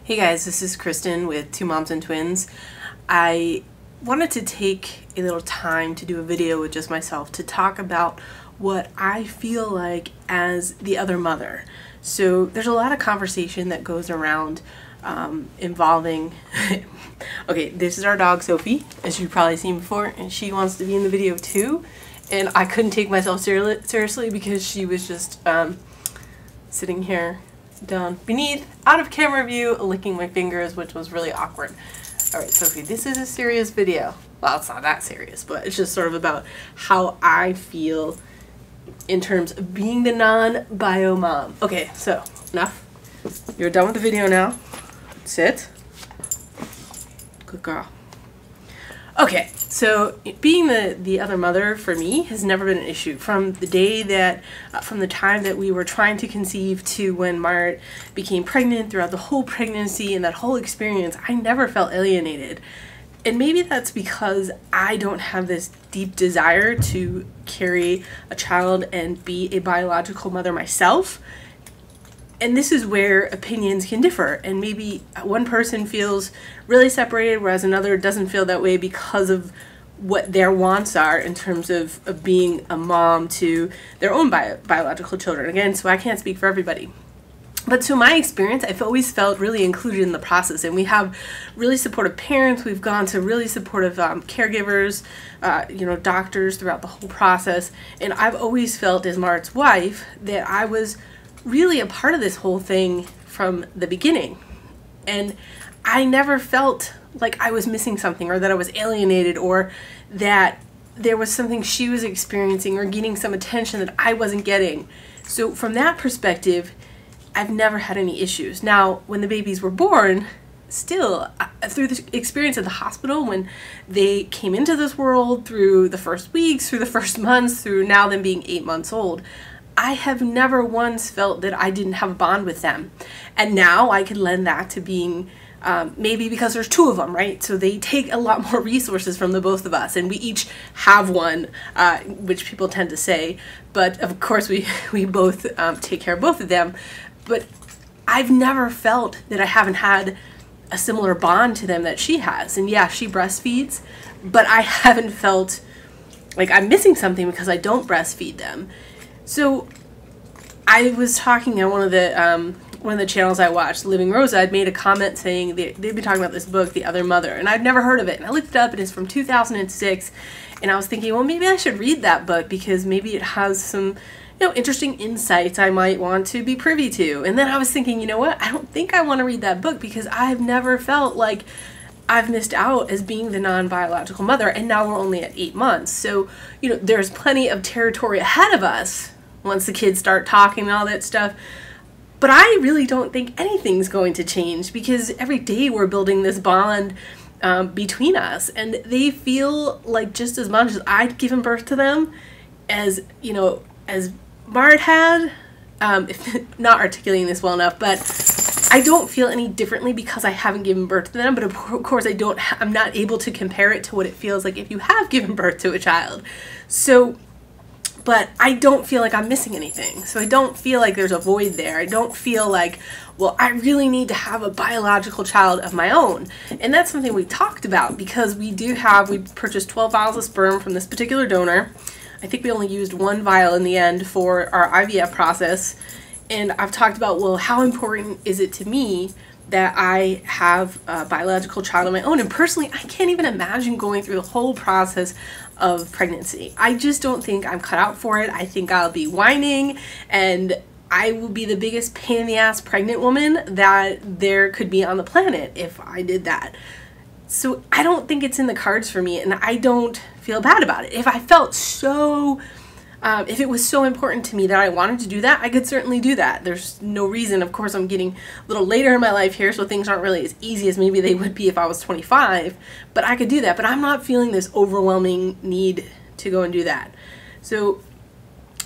Hey guys, this is Kristen with Two Moms and Twins. I wanted to take a little time to do a video with just myself to talk about what I feel like as the other mother. So there's a lot of conversation that goes around involving okay, this is our dog Sophie, as you've probably seen before, and she wants to be in the video too, and I couldn't take myself seriously because she was just sitting here down beneath, out of camera view, licking my fingers, which was really awkward. Alright, Sophie, this is a serious video. Well, it's not that serious, but it's just sort of about how I feel in terms of being the non-bio mom. Okay, so, enough. You're done with the video now. Sit. Good girl. Okay, so being the other mother for me has never been an issue. From the day that, from the time that we were trying to conceive to when Mart became pregnant, throughout the whole pregnancy and that whole experience, I never felt alienated. And maybe that's because I don't have this deep desire to carry a child and be a biological mother myself. And this is where opinions can differ, and maybe one person feels really separated whereas another doesn't feel that way because of what their wants are in terms of being a mom to their own biological children. Again, so I can't speak for everybody. But so my experience, I've always felt really included in the process, and we have really supportive parents. We've gone to really supportive caregivers, doctors throughout the whole process, and I've always felt as Mart's wife that I was really a part of this whole thing from the beginning. And I never felt like I was missing something, or that I was alienated, or that there was something she was experiencing or getting some attention that I wasn't getting. So from that perspective, I've never had any issues. Now, when the babies were born, still, through the experience at the hospital, when they came into this world, through the first weeks, through the first months, through now them being 8 months old, I have never once felt that I didn't have a bond with them. And now I can lend that to being, maybe because there's two of them, right? So they take a lot more resources from the both of us, and we each have one, which people tend to say. But of course we both take care of both of them. But I've never felt that I haven't had a similar bond to them that she has. And yeah, she breastfeeds, but I haven't felt like I'm missing something because I don't breastfeed them. So I was talking on one of the channels I watched, Living Rosa, had made a comment saying they've been talking about this book, The Other Mother, and I'd never heard of it. And I looked it up, and it's from 2006, and I was thinking, well, maybe I should read that book because maybe it has some, interesting insights I might want to be privy to. And then I was thinking, you know what? I don't think I want to read that book because I've never felt like I've missed out as being the non-biological mother, and now we're only at 8 months. So, there's plenty of territory ahead of us once the kids start talking and all that stuff. But I really don't think anything's going to change because every day we're building this bond between us, and they feel like just as much as I'd given birth to them as, as Mart had, if not articulating this well enough, but I don't feel any differently because I haven't given birth to them. But of course I'm not able to compare it to what it feels like if you have given birth to a child. So, but I don't feel like I'm missing anything. So I don't feel like there's a void there. I don't feel like, well, I really need to have a biological child of my own. And that's something we talked about because we purchased 12 vials of sperm from this particular donor. I think we only used 1 vial in the end for our IVF process. And I've talked about, well, how important is it to me that I have a biological child of my own? And personally, I can't even imagine going through the whole process of pregnancy. I just don't think I'm cut out for it. I think I'll be whining, and I will be the biggest pain in the ass pregnant woman that there could be on the planet if I did that. So I don't think it's in the cards for me, and I don't feel bad about it. If I felt so if it was so important to me that I wanted to do that, I could certainly do that. There's no reason. Of course, I'm getting a little later in my life here, so things aren't really as easy as maybe they would be if I was 25, but I could do that. But I'm not feeling this overwhelming need to go and do that. So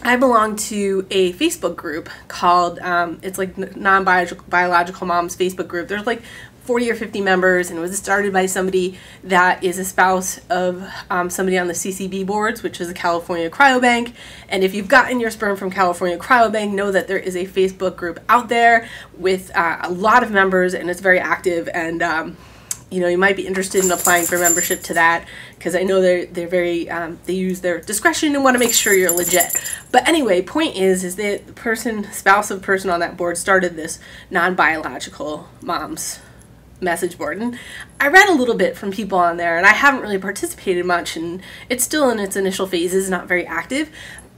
I belong to a Facebook group called, it's like Non-Biological Moms Facebook group. There's like 40 or 50 members, and it was started by somebody that is a spouse of somebody on the CCB boards, which is the California Cryobank. And if you've gotten your sperm from California Cryobank, know that there is a Facebook group out there with a lot of members, and it's very active. And you know, you might be interested in applying for membership to that, because I know they're very they use their discretion and want to make sure you're legit. But anyway, point is that the person, spouse of person on that board, started this non-biological moms message board, and I read a little bit from people on there, and I haven't really participated much, and it's still in its initial phases, not very active,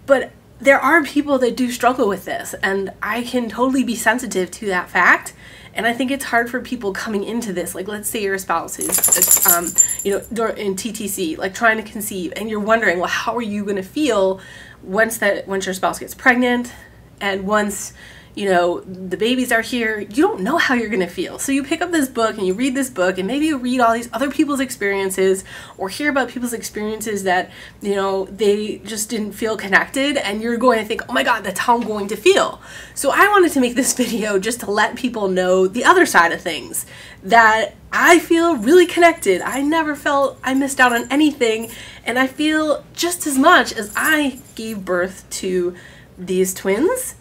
but there are people that do struggle with this, and I can totally be sensitive to that fact. And I think it's hard for people coming into this, like let's say your spouse is, you know, in TTC, like trying to conceive, and you're wondering, well, how are you going to feel once your spouse gets pregnant, and once, you know, the babies are here? You don't know how you're going to feel. So you pick up this book and you read this book, and maybe you read all these other people's experiences, or hear about people's experiences that, you know, they just didn't feel connected, and you're going to think, oh my God, that's how I'm going to feel. So I wanted to make this video just to let people know the other side of things, that I feel really connected. I never felt I missed out on anything, and I feel just as much as I gave birth to these twins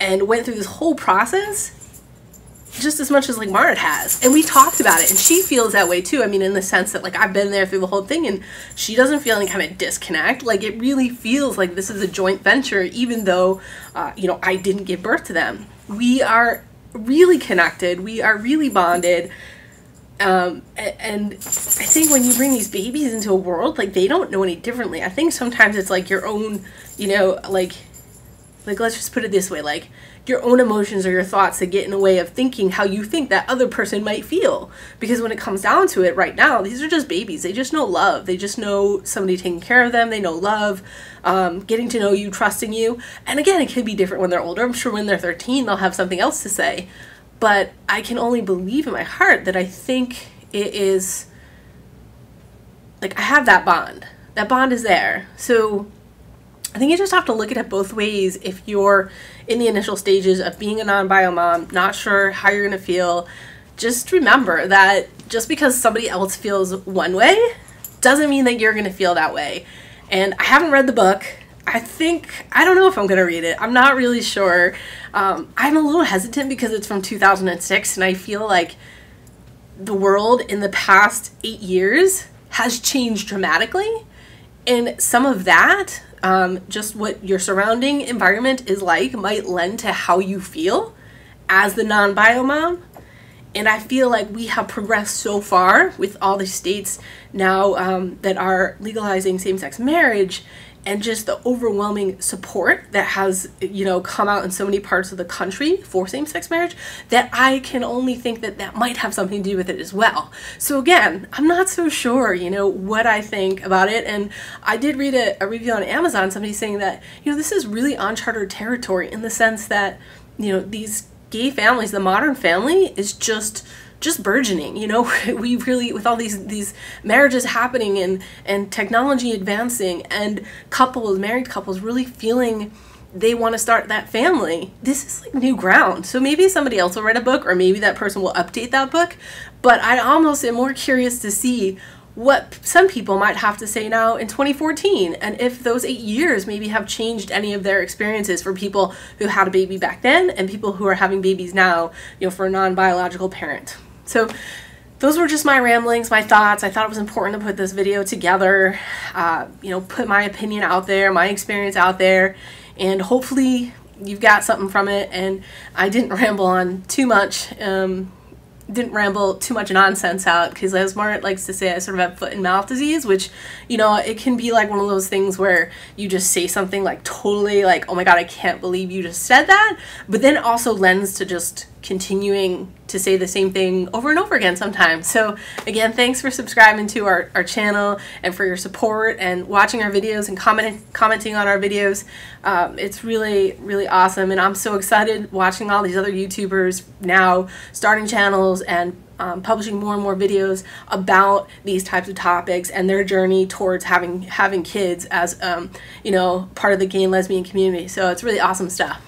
and went through this whole process, just as much as like Marit has. And we talked about it, and she feels that way too. I mean, in the sense that like I've been there through the whole thing, and she doesn't feel any kind of disconnect. Like it really feels like this is a joint venture, even though, you know, I didn't give birth to them. We are really connected. We are really bonded. And I think when you bring these babies into a world, like they don't know any differently. I think sometimes it's like your own, you know, like let's just put it this way, like your own emotions or your thoughts that get in the way of thinking how you think that other person might feel. Because when it comes down to it right now, these are just babies. They just know love. They just know somebody taking care of them. They know love, getting to know you, trusting you. And again, it could be different when they're older. I'm sure when they're 13, they'll have something else to say. But I can only believe in my heart that I think it is, like I have that bond. That bond is there. So I think you just have to look at it both ways. If you're in the initial stages of being a non-bio mom, not sure how you're going to feel, just remember that just because somebody else feels one way doesn't mean that you're going to feel that way. And I haven't read the book. I don't know if I'm going to read it. I'm not really sure. I'm a little hesitant because it's from 2006, and I feel like the world in the past 8 years has changed dramatically. And some of that, just what your surrounding environment is like, might lend to how you feel as the non-bio mom. And I feel like we have progressed so far with all the states now that are legalizing same-sex marriage, and just the overwhelming support that has, you know, come out in so many parts of the country for same-sex marriage, that I can only think that that might have something to do with it as well. So again, I'm not so sure, you know, what I think about it. And I did read a review on Amazon, somebody saying that, you know, this is really uncharted territory, in the sense that, you know, these gay families, the modern family is just burgeoning. You know, we really, with all these marriages happening and technology advancing, and married couples really feeling they want to start that family, this is like new ground. So maybe somebody else will write a book, or maybe that person will update that book, but I almost am more curious to see what some people might have to say now in 2014, and if those 8 years maybe have changed any of their experiences for people who had a baby back then and people who are having babies now, you know, for a non-biological parent. So those were just my ramblings, my thoughts. I thought it was important to put this video together, you know, put my opinion out there, my experience out there, and hopefully you've got something from it. And I didn't ramble on too much, didn't ramble too much nonsense out, because as Marit likes to say, I sort of have foot and mouth disease, which, you know, it can be like one of those things where you just say something like totally like, oh my God, I can't believe you just said that, but then it also lends to just continuing to say the same thing over and over again sometimes. So again, thanks for subscribing to our channel, and for your support and watching our videos and commenting on our videos. It's really, really awesome, and I'm so excited watching all these other YouTubers now starting channels and publishing more and more videos about these types of topics and their journey towards having kids as you know, part of the gay and lesbian community. So it's really awesome stuff.